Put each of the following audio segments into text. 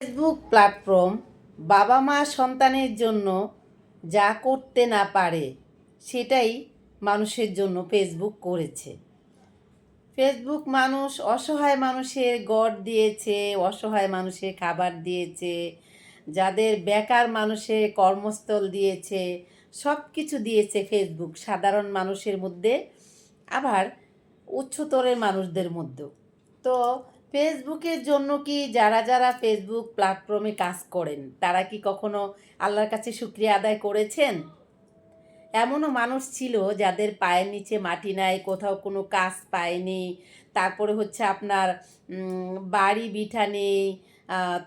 Facebook platform বাবা মা সন্তানের জন্য যা করতে না পারে সেটাই মানুষের জন্য ফেসবুক করেছে। ফেসবুক অসহায় মানুষের গড় দিয়েছে, অসহায় মানুষের খাবার দিয়েছে, যাদের বেকার মানুষের কর্মস্থল দিয়েছে, সব কিছু দিয়েছে ফেসবুক সাধারণ মানুষের মধ্যে, আবার উচ্চতরের মানুষদের মধ্যেও। তো ফেসবুকের জন্য কি যারা যারা ফেসবুক প্ল্যাটফর্মে কাজ করেন তারা কি কখনো আল্লাহর কাছে শুকরিয়া আদায় করেছেন? এমনও মানুষ ছিল যাদের পায়ের নিচে মাটি নাই, কোথাও কোনো কাজ পায়নি, তারপরে হচ্ছে আপনার বাড়ি ভিটা নেই,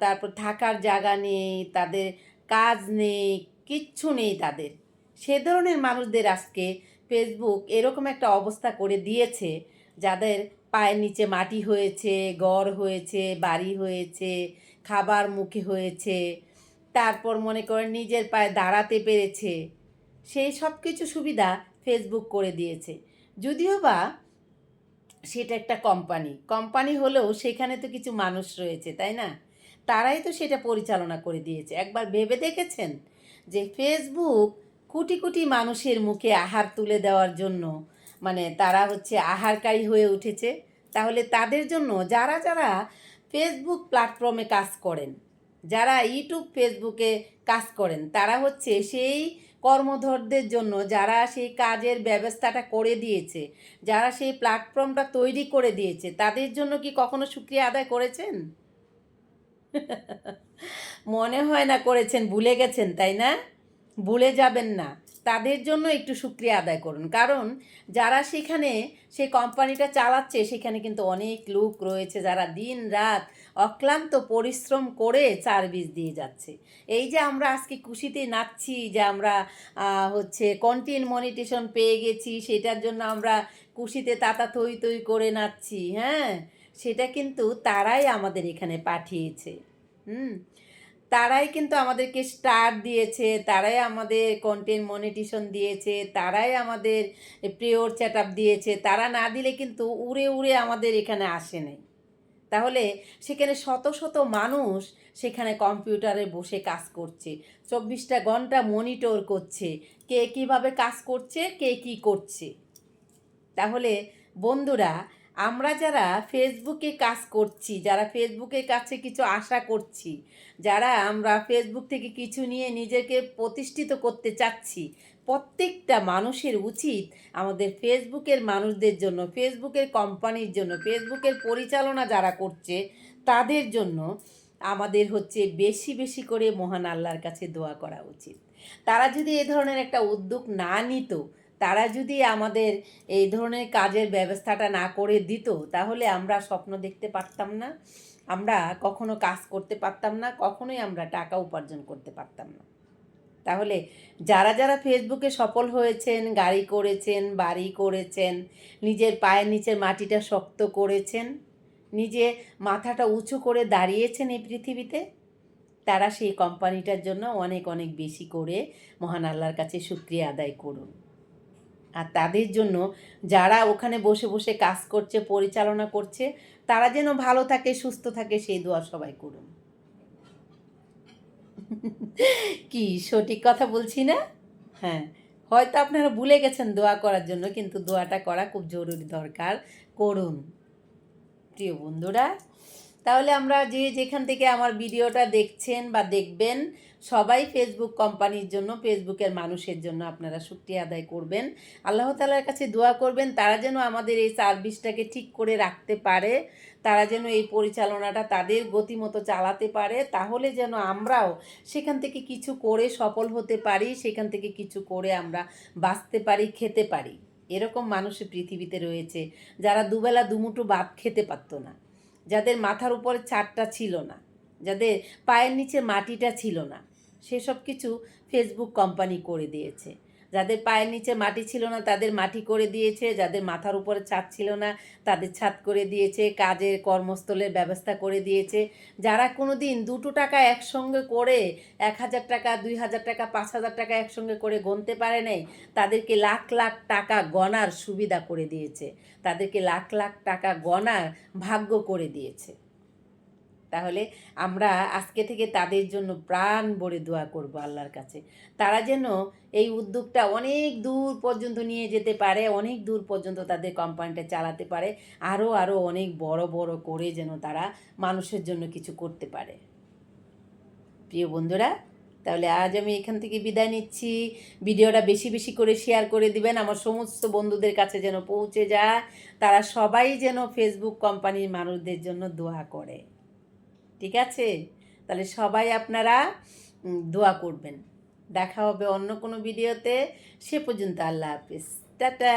তারপর থাকার জায়গা নেই, তাদের কাজ নেই, কিচ্ছু নেই তাদের। সে ধরনের মানুষদের আজকে ফেসবুক এরকম একটা অবস্থা করে দিয়েছে, যাদের পায়ের নিচে মাটি হয়েছে, ঘর হয়েছে, বাড়ি হয়েছে, খাবার মুখে হয়েছে, তারপর মনে করেন নিজের পায়ে দাঁড়াতে পেরেছে, সেই সব কিছু সুবিধা ফেসবুক করে দিয়েছে। যদিও বা সেটা একটা কোম্পানি হলেও সেখানে তো কিছু মানুষ রয়েছে, তাই না? তারাই তো সেটা পরিচালনা করে দিয়েছে। একবার ভেবে দেখেছেন যে ফেসবুক কোটি কোটি মানুষের মুখে আহার তুলে দেওয়ার জন্য, মানে তারা হচ্ছে আহারকারী হয়ে উঠেছে। তাহলে তাদের জন্য যারা যারা ফেসবুক প্ল্যাটফর্মে কাজ করেন, যারা ইউটিউব ফেসবুকে কাজ করেন, তারা হচ্ছে সেই কর্মধরদের জন্য যারা সেই কাজের ব্যবস্থাটা করে দিয়েছে, যারা সেই প্ল্যাটফর্মটা তৈরি করে দিয়েছে, তাদের জন্য কি কখনো শুকরিয়া আদায় করেছেন? মনে হয় না করেছেন, ভুলে গেছেন, তাই না? ভুলে যাবেন না, তাদের জন্য একটু শুকরিয়া আদায় করুন। কারণ যারা সেখানে সেই কোম্পানিটা চালাচ্ছে সেখানে কিন্তু অনেক লোক রয়েছে যারা দিন রাত অক্লান্ত পরিশ্রম করে সার্ভিস দিয়ে যাচ্ছে। এই যে আমরা আজকে খুশিতে নাচছি যে আমরা হচ্ছে কন্টেন্ট মনিটেশন পেয়ে গেছি, সেটার জন্য আমরা খুশিতে তাতা থই থই করে নাচছি, হ্যাঁ, সেটা কিন্তু তারাই আমাদের এখানে পাঠিয়েছে। হুম, তারাই কিন্তু আমাদেরকে স্টার দিয়েছে, তারাই আমাদের কন্টেন্ট মনিটেশন দিয়েছে, তারাই আমাদের প্রিয়র চ্যাট আপ দিয়েছে। তারা না দিলে কিন্তু উড়ে উড়ে আমাদের এখানে আসে নাই। তাহলে সেখানে শত শত মানুষ সেখানে কম্পিউটারে বসে কাজ করছে, 24টা ঘন্টা মনিটর করছে, কে কীভাবে কাজ করছে, কে কী করছে। তাহলে বন্ধুরা, আমরা যারা ফেসবুকে কাজ করছি, যারা ফেসবুকের কাছে কিছু আশা করছি, যারা আমরা ফেসবুক থেকে কিছু নিয়ে নিজেকে প্রতিষ্ঠিত করতে চাচ্ছি, প্রত্যেকটা মানুষের উচিত আমাদের ফেসবুকের মানুষদের জন্য, ফেসবুকের কোম্পানির জন্য, ফেসবুকের পরিচালনা যারা করছে তাদের জন্য আমাদের হচ্ছে বেশি বেশি করে মহান আল্লাহর কাছে দোয়া করা উচিত। তারা যদি এ ধরনের একটা উদ্যোগ না নিত, তারা যদি আমাদের এই ধরনের কাজের ব্যবস্থাটা না করে দিত, তাহলে আমরা স্বপ্ন দেখতে পারতাম না, আমরা কখনো কাজ করতে পারতাম না, কখনোই আমরা টাকা উপার্জন করতে পারতাম না। তাহলে যারা যারা ফেসবুকে সফল হয়েছেন, গাড়ি করেছেন, বাড়ি করেছেন, নিজের পায়ের নিচের মাটিটা শক্ত করেছেন, নিজে মাথাটা উঁচু করে দাঁড়িয়েছেন এই পৃথিবীতে, তারা সেই কোম্পানিটার জন্য অনেক অনেক বেশি করে মহান আল্লাহর কাছে শুকরিয়া আদায় করুন। আর তাদের জন্য যারা ওখানে বসে বসে কাজ করছে, পরিচালনা করছে, তারা যেন ভালো থাকে, সুস্থ থাকে, সেই দোয়া সবাই করুন। কি সঠিক কথা বলছি না? হ্যাঁ, হয়তো আপনারা ভুলে গেছেন দোয়া করার জন্য, কিন্তু দোয়াটা করা খুব জরুরি, দরকার, করুন প্রিয় বন্ধুরা। তাহলে আমরা যে যেখান থেকে আমার ভিডিওটা দেখছেন বা দেখবেন, সবাই ফেসবুক কোম্পানির জন্য, ফেসবুকের মানুষের জন্য আপনারা শুকরিয়া আদায় করবেন, আল্লাহ তাআলার কাছে দোয়া করবেন তারা যেন আমাদের এই সার্ভিসটাকে ঠিক করে রাখতে পারে, তারা যেন এই পরিচালনাটা তাদের গতিমতো চালাতে পারে, তাহলে যেন আমরাও সেখান থেকে কিছু করে সফল হতে পারি, সেখান থেকে কিছু করে আমরা বাঁচতে পারি, খেতে পারি। এরকম মানুষ পৃথিবীতে রয়েছে যারা দুবেলা দুমুঠো ভাত খেতে পারতো না, যাদের মাথার উপরে ছাদটা ছিল না, যাদের পায়ের নিচে মাটিটা ছিল না, সেসব কিছু ফেসবুক কোম্পানি করে দিয়েছে। যাদের পায়ের নিচে মাটি ছিল না তাদের মাটি করে দিয়েছে, যাদের মাথার উপরে ছাদ ছিল না তাদের ছাদ করে দিয়েছে, কাজের কর্মস্থলের ব্যবস্থা করে দিয়েছে। যারা কোনো দিন 2 টাকা একসঙ্গে করে 1,000 টাকা, 2,000 টাকা, 5,000 টাকা একসঙ্গে করে গুনতে পারে নাই, তাদেরকে লাখ লাখ টাকা গণার সুবিধা করে দিয়েছে, তাদেরকে লাখ লাখ টাকা গণার ভাগ্য করে দিয়েছে। তাহলে আমরা আজকে থেকে তাদের জন্য প্রাণ ভরে দোয়া করব আল্লাহর কাছে, তারা যেন এই উদ্যোগটা অনেক দূর পর্যন্ত নিয়ে যেতে পারে, অনেক দূর পর্যন্ত তাদের কোম্পানিটা চালাতে পারে, আরও আরও অনেক বড় বড় করে যেন তারা মানুষের জন্য কিছু করতে পারে। প্রিয় বন্ধুরা, তাহলে আজ আমি এখান থেকে বিদায় নিচ্ছি। ভিডিওটা বেশি বেশি করে শেয়ার করে দিবেন, আমার সমস্ত বন্ধুদের কাছে যেন পৌঁছে যায়, তারা সবাই যেন ফেসবুক কোম্পানির মানুষদের জন্য দোয়া করে। ঠিক আছে? তাহলে সবাই আপনারা দোয়া করবেন। দেখা হবে অন্য কোনো ভিডিওতে। সে পর্যন্ত আল্লাহ হাফিজ, টাটা।